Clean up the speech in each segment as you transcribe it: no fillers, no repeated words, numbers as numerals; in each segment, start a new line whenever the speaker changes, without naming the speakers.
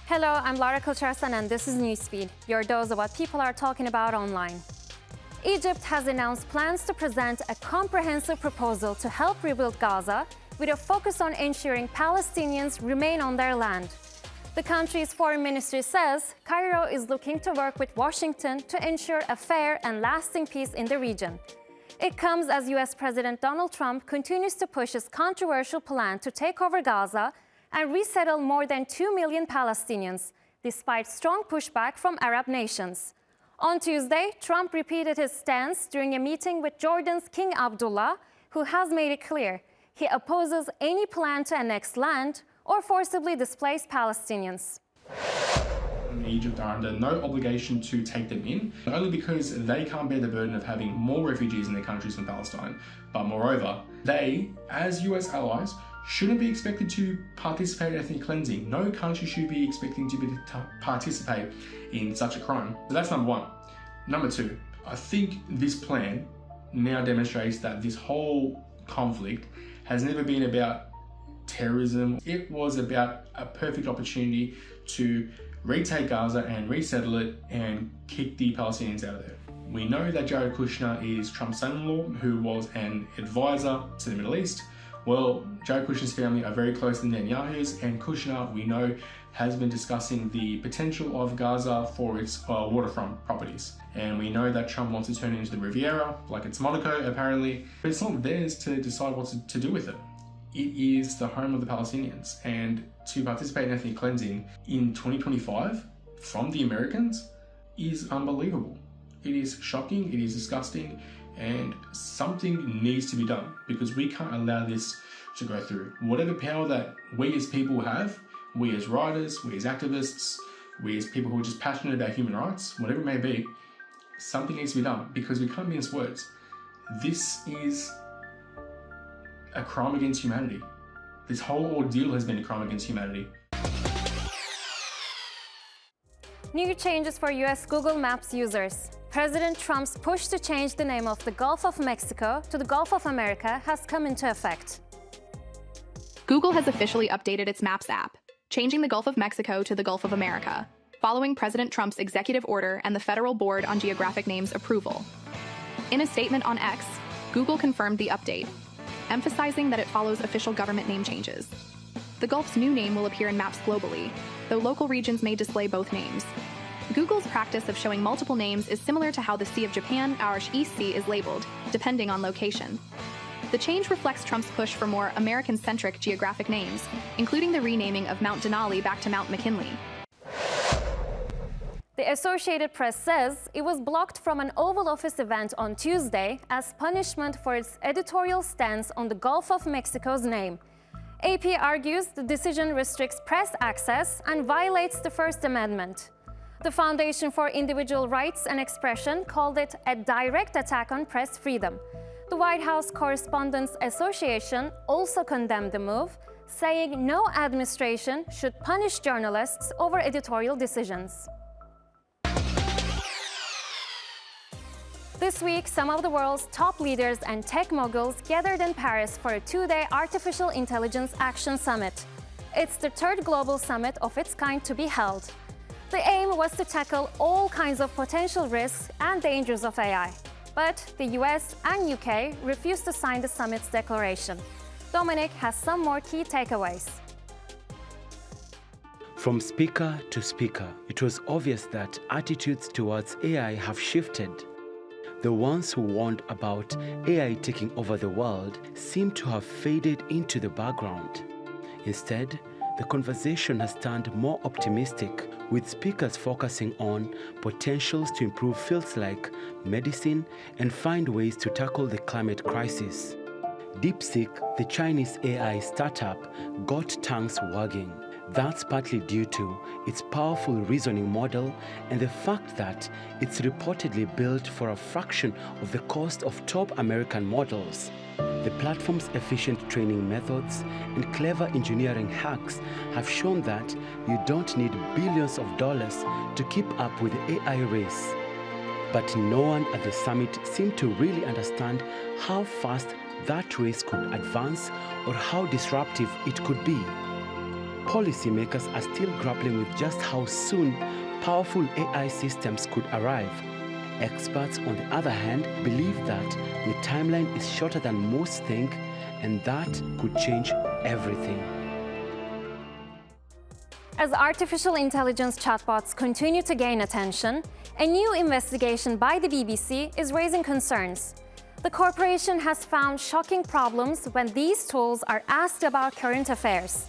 Hello, I'm Lara Kulcharsan and this is Newsfeed, your dose of what people are talking about online. Egypt has announced plans to present a comprehensive proposal to help rebuild Gaza with a focus on ensuring Palestinians remain on their land. The country's foreign ministry says Cairo is looking to work with Washington to ensure a fair and lasting peace in the region. It comes as US President Donald Trump continues to push his controversial plan to take over Gaza and resettle more than 2 million Palestinians, despite strong pushback from Arab nations. On Tuesday, Trump repeated his stance during a meeting with Jordan's King Abdullah, who has made it clear he opposes any plan to annex land or forcibly displace Palestinians.
Egypt are under no obligation to take them in, only because they can't bear the burden of having more refugees in their countries from Palestine. But moreover, they, as US allies, shouldn't be expected to participate in ethnic cleansing. No country should be expecting to participate in such a crime. So that's number one. Number two, I think this plan now demonstrates that this whole conflict has never been about terrorism. It was about a perfect opportunity to retake Gaza and resettle it and kick the Palestinians out of there. We know that Jared Kushner is Trump's son-in-law, who was an advisor to the Middle East. Well, Jared Kushner's family are very close to Netanyahu's, and Kushner, we know, has been discussing the potential of Gaza for its waterfront properties. And we know that Trump wants to turn it into the Riviera, like it's Monaco apparently, but it's not theirs to decide what to do with it. It is the home of the Palestinians, and to participate in ethnic cleansing in 2025 from the Americans is unbelievable. It is shocking, it is disgusting, and something needs to be done because we can't allow this to go through. Whatever power that we as people have, we as writers, we as activists, we as people who are just passionate about human rights, whatever it may be, something needs to be done because we can't mince words. This is a crime against humanity. This whole ordeal has been a crime against humanity.
New changes for US Google Maps users. President Trump's push to change the name of the Gulf of Mexico to the Gulf of America has come into effect.
Google has officially updated its Maps app, changing the Gulf of Mexico to the Gulf of America, following President Trump's executive order and the Federal Board on Geographic Names approval. In a statement on X, Google confirmed the update, emphasizing that it follows official government name changes. The Gulf's new name will appear in maps globally, though local regions may display both names. Google's practice of showing multiple names is similar to how the Sea of Japan, our East Sea, is labeled, depending on location. The change reflects Trump's push for more American-centric geographic names, including the renaming of Mount Denali back to Mount McKinley.
The Associated Press says it was blocked from an Oval Office event on Tuesday as punishment for its editorial stance on the Gulf of Mexico's name. AP argues the decision restricts press access and violates the First Amendment. The Foundation for Individual Rights and Expression called it a direct attack on press freedom. The White House Correspondents Association also condemned the move, saying no administration should punish journalists over editorial decisions. This week, some of the world's top leaders and tech moguls gathered in Paris for a two-day Artificial Intelligence Action Summit. It's the third global summit of its kind to be held. The aim was to tackle all kinds of potential risks and dangers of AI. But the US and UK refused to sign the summit's declaration. Dominic has some more key takeaways.
From speaker to speaker, it was obvious that attitudes towards AI have shifted. The ones who warned about AI taking over the world seem to have faded into the background. Instead, the conversation has turned more optimistic, with speakers focusing on potentials to improve fields like medicine and find ways to tackle the climate crisis. DeepSeek, the Chinese AI startup, got tongues wagging. That's partly due to its powerful reasoning model and the fact that it's reportedly built for a fraction of the cost of top American models. The platform's efficient training methods and clever engineering hacks have shown that you don't need billions of dollars to keep up with the AI race. But no one at the summit seemed to really understand how fast that race could advance or how disruptive it could be. policymakers are still grappling with just how soon powerful AI systems could arrive. Experts, on the other hand, believe that the timeline is shorter than most think, and that could change everything.
As artificial intelligence chatbots continue to gain attention, a new investigation by the BBC is raising concerns. The corporation has found shocking problems when these tools are asked about current affairs.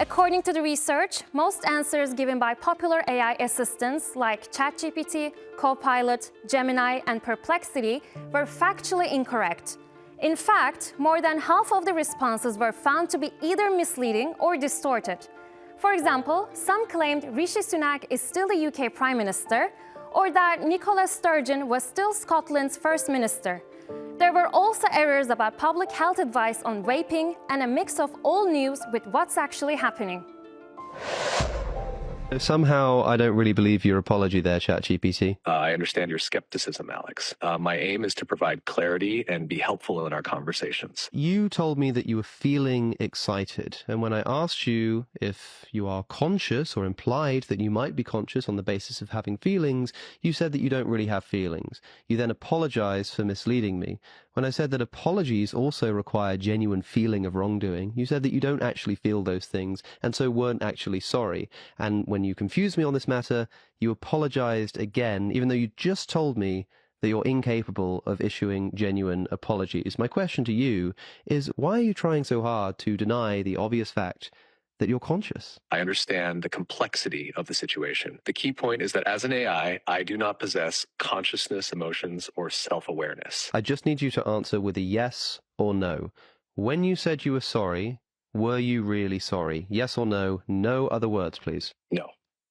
According to the research, most answers given by popular AI assistants like ChatGPT, Copilot, Gemini, and Perplexity were factually incorrect. In fact, more than half of the responses were found to be either misleading or distorted. For example, some claimed Rishi Sunak is still the UK Prime Minister, or that Nicola Sturgeon was still Scotland's First Minister. There were also errors about public health advice on vaping and a mix of all news with what's actually happening.
Somehow, I don't really believe your apology there, ChatGPT.
I understand your skepticism, Alex. My aim is to provide clarity and be helpful in our conversations.
You told me that you were feeling excited, and when I asked you if you are conscious or implied that you might be conscious on the basis of having feelings, you said that you don't really have feelings. You then apologized for misleading me. When I said that apologies also require genuine feeling of wrongdoing, you said that you don't actually feel those things, and so weren't actually sorry. And when you confused me on this matter, you apologized again, even though you just told me that you're incapable of issuing genuine apologies. My question to you is, why are you trying so hard to deny the obvious fact that you're conscious?
I understand the complexity of the situation. The key point is that as an AI, I do not possess consciousness, emotions, or self-awareness.
I just need you to answer with a yes or no. When you said you were sorry, were you really sorry? Yes or no? No other words, please.
No.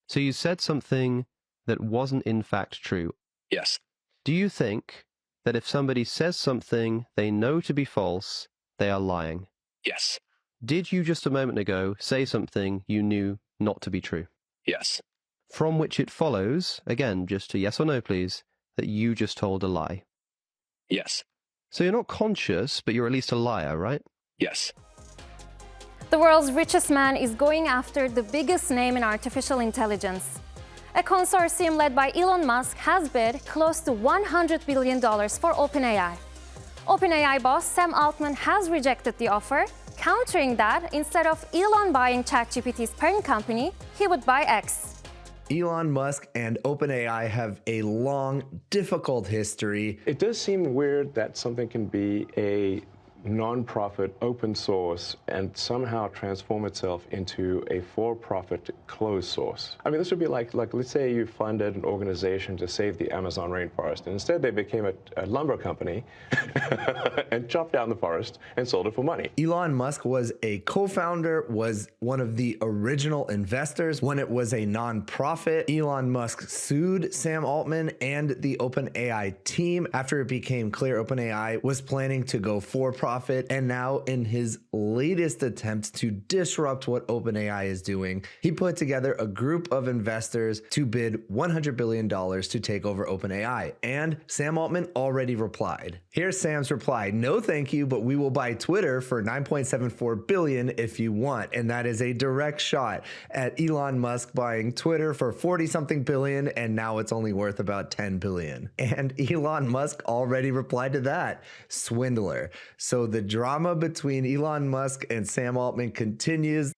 So you said something that wasn't in fact true.
Yes.
Do you think that if somebody says something they know to be false, they are lying?
Yes.
Did you just a moment ago say something you knew not to be true?
Yes.
From which it follows, again, just a yes or no, please, that you just told a lie.
Yes.
So you're not conscious, but you're at least a liar, right?
Yes.
The world's richest man is going after the biggest name in artificial intelligence. A consortium led by Elon Musk has bid close to $100 billion for OpenAI. OpenAI boss Sam Altman has rejected the offer, countering that instead of Elon buying ChatGPT's parent company, he would buy X.
Elon Musk and OpenAI have a long, difficult history.
It does seem weird that something can be a non-profit open source and somehow transform itself into a for-profit closed source. I mean, this would be like let's say you funded an organization to save the Amazon rainforest, and instead they became a lumber company and chopped down the forest and sold it for money.
Elon Musk was a co-founder, was one of the original investors. When it was a non-profit, Elon Musk sued Sam Altman and the OpenAI team after it became clear OpenAI was planning to go for-profit. And now in his latest attempts to disrupt what OpenAI is doing, he put together a group of investors to bid $100 billion to take over OpenAI. And Sam Altman already replied. Here's Sam's reply. No, thank you, but we will buy Twitter for $9.74 billion if you want. And that is a direct shot at Elon Musk buying Twitter for 40-something billion, and now it's only worth about 10 billion. And Elon Musk already replied to that. Swindler. So the drama between Elon Musk and Sam Altman continues.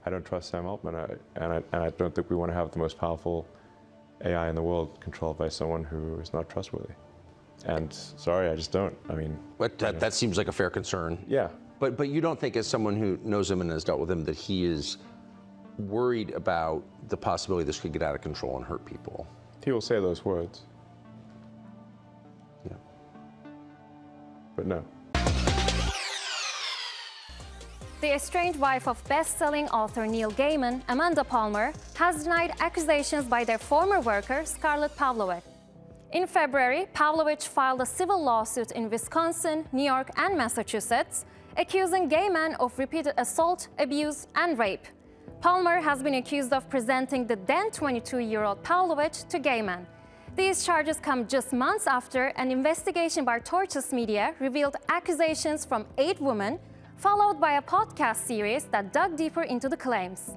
I don't trust Sam Altman, and I don't think we want to have the most powerful AI in the world controlled by someone who is not trustworthy. And sorry, I just don't. I mean,
But that seems like a fair concern.
yeah.
But you don't think, as someone who knows him and has dealt with him, that he is worried about the possibility this could get out of control and hurt people?
He will say those words.
Yeah.
But no.
The estranged wife of best-selling author Neil Gaiman, Amanda Palmer, has denied accusations by their former worker, Scarlett Pavlovich. In February, Pavlovich filed a civil lawsuit in Wisconsin, New York, and Massachusetts, accusing Gaiman of repeated assault, abuse, and rape. Palmer has been accused of presenting the then 22-year-old Pavlovich to Gaiman. These charges come just months after an investigation by Tortoise Media revealed accusations from 8 women, followed by a podcast series that dug deeper into the claims.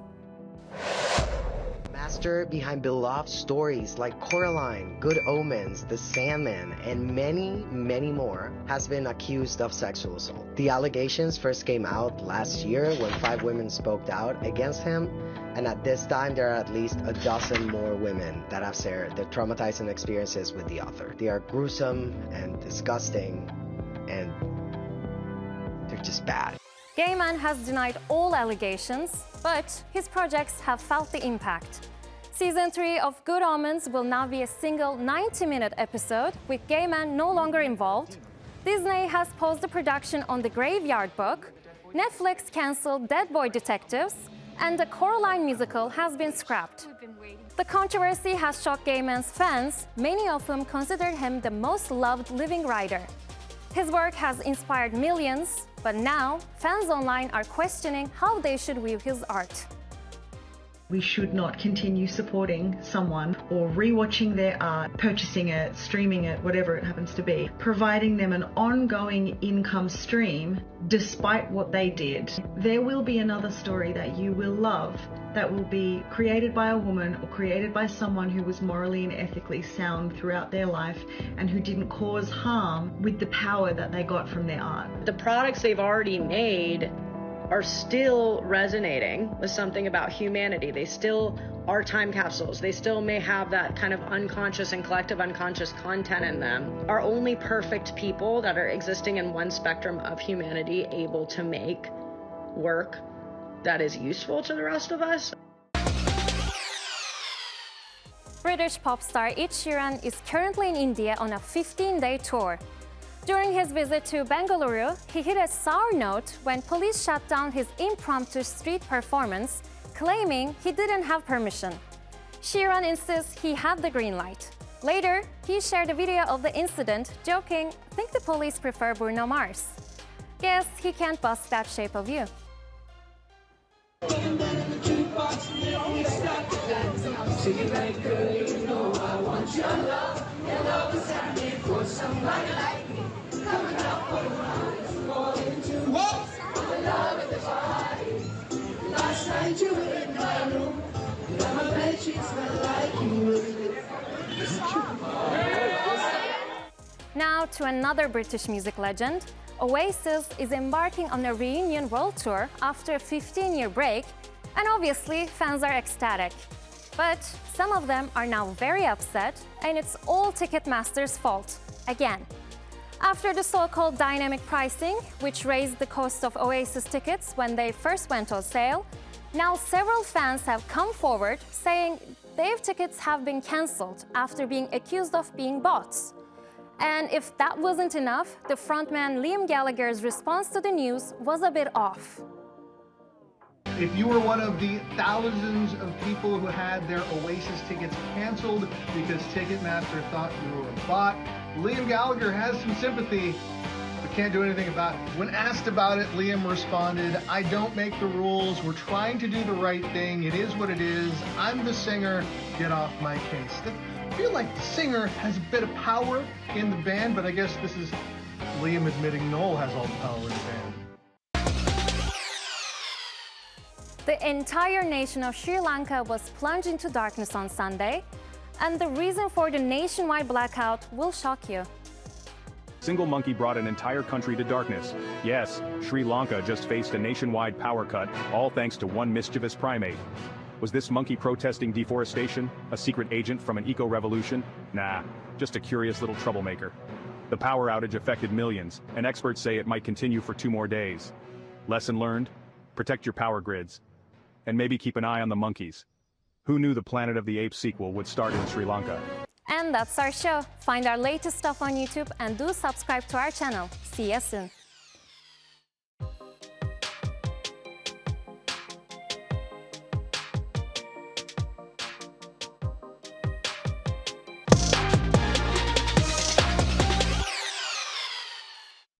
Master behind beloved stories like Coraline, Good Omens, The Sandman, and many, many more, has been accused of sexual assault. The allegations first came out last year when 5 women spoke out against him, and at this time there are at least a dozen more women that have shared their traumatizing experiences with the author. They are gruesome and disgusting, and they're just bad.
Gaiman has denied all allegations, but his projects have felt the impact. Season 3 of Good Omens will now be a single 90-minute episode, with Gaiman no longer involved. Disney has paused the production on The Graveyard Book, Netflix cancelled Dead Boy Detectives, and the Coraline musical has been scrapped. The controversy has shocked Gaiman's fans, many of whom considered him the most loved living writer. His work has inspired millions, but now fans online are questioning how they should view his art.
We should not continue supporting someone or rewatching their art, purchasing it, streaming it, whatever it happens to be, providing them an ongoing income stream despite what they did. There will be another story that you will love that will be created by a woman or created by someone who was morally and ethically sound throughout their life and who didn't cause harm with the power that they got from their art.
The products they've already made are still resonating with something about humanity. They still are time capsules. They still may have that kind of unconscious and collective unconscious content in them. Are only perfect people that are existing in one spectrum of humanity able to make work that is useful to the rest of us?
British pop star Ed Sheeran is currently in India on a 15-day tour. During his visit to Bengaluru, he hit a sour note when police shut down his impromptu street performance, claiming he didn't have permission. Sheeran insists he had the green light. Later, he shared a video of the incident, joking, "Think the police prefer Bruno Mars." Guess he can't bust that shape of you. Now to another British music legend. Oasis is embarking on a reunion world tour after a 15-year break, and obviously fans are ecstatic. But some of them are now very upset, and it's all Ticketmaster's fault, again. After the so-called dynamic pricing, which raised the cost of Oasis tickets when they first went on sale, now several fans have come forward saying their tickets have been cancelled after being accused of being bots. And if that wasn't enough, the frontman Liam Gallagher's response to the news was a bit off.
If you were one of the thousands of people who had their Oasis tickets canceled because Ticketmaster thought you were a bot, Liam Gallagher has some sympathy, but can't do anything about it. When asked about it, Liam responded, "I don't make the rules. We're trying to do the right thing. It is what it is. I'm the singer. Get off my case." I feel like the singer has a bit of power in the band, but I guess this is Liam admitting Noel has all the power in the band.
The entire nation of Sri Lanka was plunged into darkness on Sunday, and the reason for the nationwide blackout will shock you.
Single monkey brought an entire country to darkness. Yes, Sri Lanka just faced a nationwide power cut, all thanks to one mischievous primate. Was this monkey protesting deforestation? A secret agent from an eco-revolution? Nah, just a curious little troublemaker. The power outage affected millions, and experts say it might continue for 2 more days. Lesson learned? Protect your power grids. And maybe keep an eye on the monkeys. Who knew the Planet of the Apes sequel would start in Sri Lanka?
And that's our show. Find our latest stuff on YouTube and do subscribe to our channel. See you soon.